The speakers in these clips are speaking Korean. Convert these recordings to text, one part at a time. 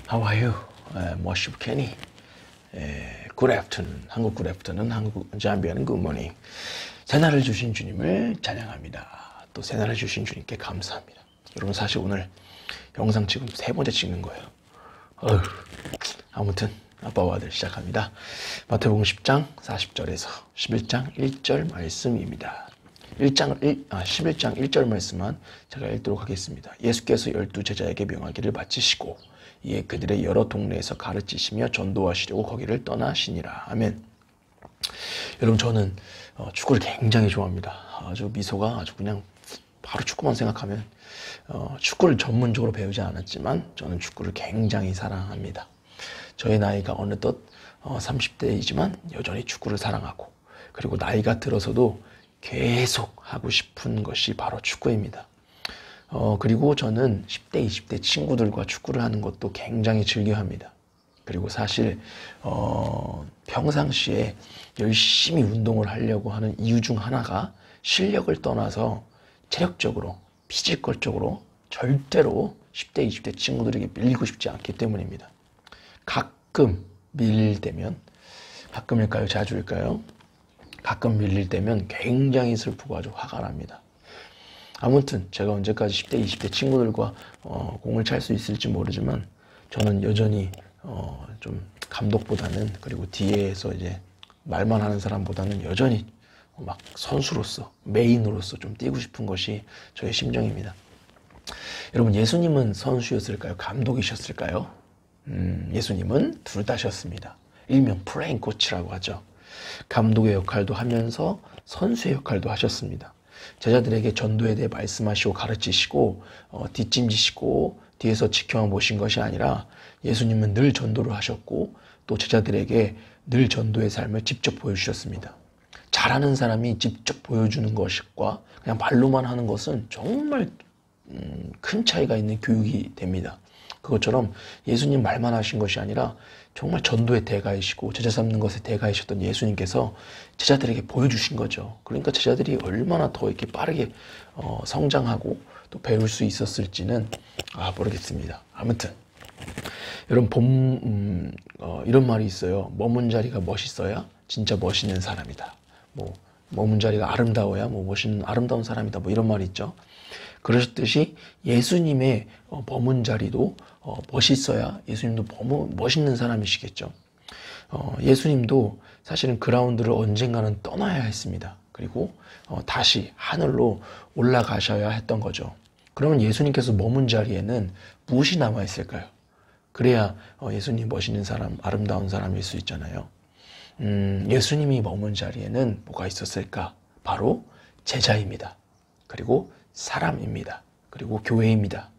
How are you? Moshib Kenny. Good afternoon. 한국 good afternoon. 한국 잠비아는 good morning. 새날을 주신 주님을 찬양합니다. 또 새날을 주신 주님께 감사합니다. 여러분 사실 오늘 영상 지금 3번째 찍는 거예요. 아무튼 아빠와 아들 시작합니다. 마태복음 10장 40절에서 11장 1절 말씀입니다. 11장 1절 말씀만 제가 읽도록 하겠습니다. 예수께서 12 제자에게 명하기를 바치시고 이에 그들의 여러 동네에서 가르치시며 전도하시려고 거기를 떠나시니라. 아멘. 여러분 저는 축구를 굉장히 좋아합니다. 아주 미소가 아주 그냥 바로 축구만 생각하면 축구를 전문적으로 배우지 않았지만 저는 축구를 굉장히 사랑합니다. 저의 나이가 어느덧 30대이지만 여전히 축구를 사랑하고 그리고 나이가 들어서도 계속 하고 싶은 것이 바로 축구입니다. 그리고 저는 10대, 20대 친구들과 축구를 하는 것도 굉장히 즐겨합니다. 그리고 사실 평상시에 열심히 운동을 하려고 하는 이유 중 하나가 실력을 떠나서 체력적으로, 피지컬적으로 절대로 10대, 20대 친구들에게 밀리고 싶지 않기 때문입니다. 가끔 밀릴 때면, 가끔일까요? 자주일까요? 가끔 밀릴 때면 굉장히 슬프고 아주 화가 납니다. 아무튼 제가 언제까지 10대, 20대 친구들과 공을 찰 수 있을지 모르지만 저는 여전히 좀 감독보다는 그리고 뒤에서 이제 말만 하는 사람보다는 여전히 막 선수로서 메인으로서 좀 뛰고 싶은 것이 저의 심정입니다. 여러분 예수님은 선수였을까요? 감독이셨을까요? 예수님은 둘 다셨습니다. 일명 프레임 코치라고 하죠. 감독의 역할도 하면서 선수의 역할도 하셨습니다. 제자들에게 전도에 대해 말씀하시고 가르치시고 뒷짐지시고 뒤에서 지켜만 보신 것이 아니라 예수님은 늘 전도를 하셨고 또 제자들에게 늘 전도의 삶을 직접 보여주셨습니다. 잘하는 사람이 직접 보여주는 것과 그냥 말로만 하는 것은 정말 큰 차이가 있는 교육이 됩니다. 그것처럼 예수님 말만 하신 것이 아니라 정말 전도의 대가이시고 제자 삼는 것의 대가이셨던 예수님께서 제자들에게 보여주신 거죠. 그러니까 제자들이 얼마나 더 이렇게 빠르게 성장하고 또 배울 수 있었을지는 모르겠습니다. 아무튼 여러분 이런 말이 있어요. 머문 자리가 멋있어야 진짜 멋있는 사람이다. 머문 자리가 아름다워야 멋있는 아름다운 사람이다. 이런 말이 있죠. 그러셨듯이 예수님의 머문 자리도 멋있어야 예수님도 멋있는 사람이시겠죠. 예수님도 사실은 그라운드를 언젠가는 떠나야 했습니다. 그리고 다시 하늘로 올라가셔야 했던 거죠. 그러면 예수님께서 머문 자리에는 무엇이 남아있을까요? 그래야 예수님 멋있는 사람, 아름다운 사람일 수 있잖아요. 예수님이 머문 자리에는 뭐가 있었을까? 바로 제자입니다. 그리고 사람입니다. 그리고 교회입니다.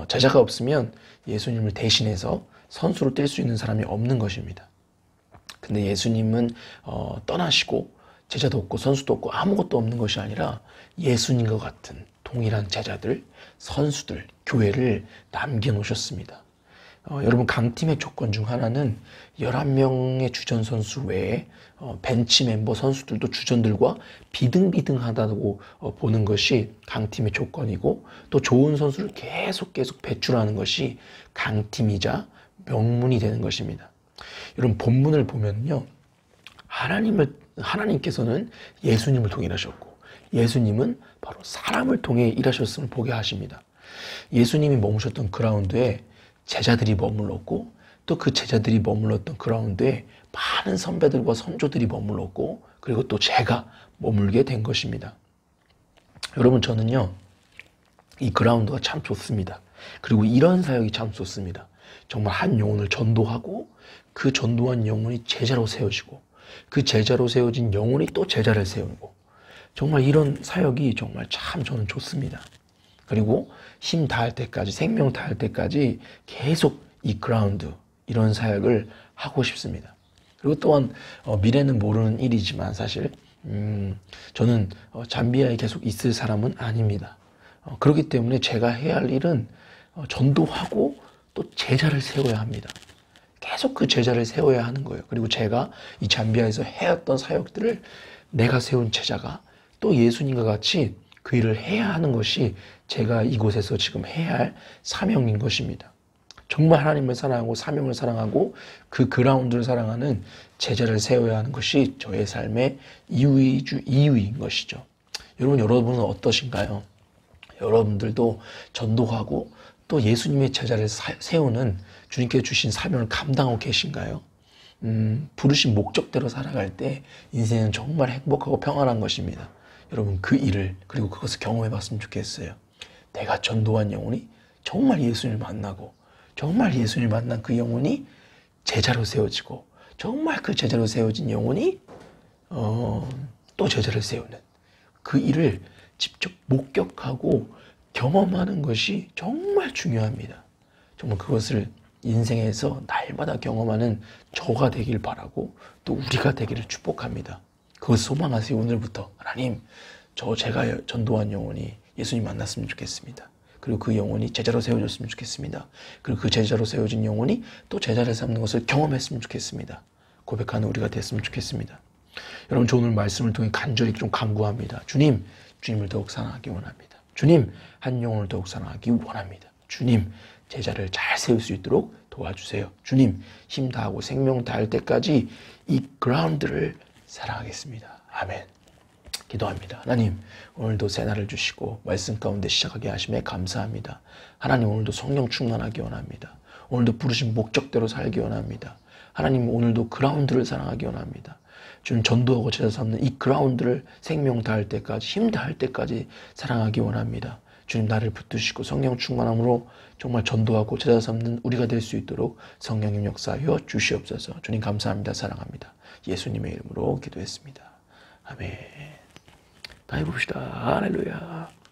제자가 없으면 예수님을 대신해서 선수로 뛸 수 있는 사람이 없는 것입니다. 근데 예수님은 떠나시고 제자도 없고 선수도 없고 아무것도 없는 것이 아니라 예수님과 같은 동일한 제자들, 선수들, 교회를 남겨놓으셨습니다. 여러분 강팀의 조건 중 하나는 11명의 주전 선수 외에 벤치 멤버 선수들도 주전들과 비등비등하다고 보는 것이 강팀의 조건이고 또 좋은 선수를 계속 배출하는 것이 강팀이자 명문이 되는 것입니다. 여러분 본문을 보면요. 하나님께서는 예수님을 통해 일하셨고 예수님은 바로 사람을 통해 일하셨음을 보게 하십니다. 예수님이 머무셨던 그라운드에 제자들이 머물렀고 또 그 제자들이 머물렀던 그라운드에 많은 선배들과 선조들이 머물렀고 그리고 또 제가 머물게 된 것입니다. 여러분 저는요 이 그라운드가 참 좋습니다. 그리고 이런 사역이 참 좋습니다. 정말 한 영혼을 전도하고 그 전도한 영혼이 제자로 세워지고 그 제자로 세워진 영혼이 또 제자를 세우고 정말 이런 사역이 정말 참 저는 좋습니다. 그리고 힘 다할 때까지 생명 다할 때까지 계속 이 그라운드 이런 사역을 하고 싶습니다. 그리고 또한 미래는 모르는 일이지만 사실 저는 잠비아에 계속 있을 사람은 아닙니다. 그렇기 때문에 제가 해야 할 일은 전도하고 또 제자를 세워야 합니다. 계속 그 제자를 세워야 하는 거예요. 그리고 제가 이 잠비아에서 해왔던 사역들을 내가 세운 제자가 또 예수님과 같이 그 일을 해야 하는 것이 제가 이곳에서 지금 해야 할 사명인 것입니다. 정말 하나님을 사랑하고 사명을 사랑하고 그 그라운드를 사랑하는 제자를 세워야 하는 것이 저의 삶의 이유인 것이죠. 여러분은 어떠신가요? 여러분들도 전도하고 또 예수님의 제자를 세우는 주님께 주신 사명을 감당하고 계신가요? 부르신 목적대로 살아갈 때 인생은 정말 행복하고 평안한 것입니다. 여러분 그 일을 그리고 그것을 경험해 봤으면 좋겠어요. 내가 전도한 영혼이 정말 예수님을 만나고 정말 예수님을 만난 그 영혼이 제자로 세워지고 정말 그 제자로 세워진 영혼이 또 제자를 세우는 그 일을 직접 목격하고 경험하는 것이 정말 중요합니다. 정말 그것을 인생에서 날마다 경험하는 저가 되길 바라고 또 우리가 되기를 축복합니다. 그것을 소망하세요. 오늘부터 하나님 제가 전도한 영혼이 예수님 만났으면 좋겠습니다. 그리고 그 영혼이 제자로 세워졌으면 좋겠습니다. 그리고 그 제자로 세워진 영혼이 또 제자를 삼는 것을 경험했으면 좋겠습니다. 고백하는 우리가 됐으면 좋겠습니다. 여러분 저 오늘 말씀을 통해 간절히 좀 간구합니다. 주님을 더욱 사랑하기 원합니다. 주님 한 영혼을 더욱 사랑하기 원합니다. 주님 제자를 잘 세울 수 있도록 도와주세요. 주님 힘 다하고 생명 다할 때까지 이 그라운드를 사랑하겠습니다. 아멘. 기도합니다. 하나님 오늘도 새날을 주시고 말씀 가운데 시작하게 하심에 감사합니다. 하나님 오늘도 성령 충만하기 원합니다. 오늘도 부르신 목적대로 살기 원합니다. 하나님 오늘도 그라운드를 사랑하기 원합니다. 주님 전도하고 제자 삼는 이 그라운드를 생명 다할 때까지 힘 다할 때까지 사랑하기 원합니다. 주님 나를 붙드시고 성령 충만함으로 정말 전도하고 제자 삼는 우리가 될 수 있도록 성령님 역사하여 주시옵소서. 주님 감사합니다. 사랑합니다. 예수님의 이름으로 기도했습니다. 아멘. 다 해봅시다. 할렐루야.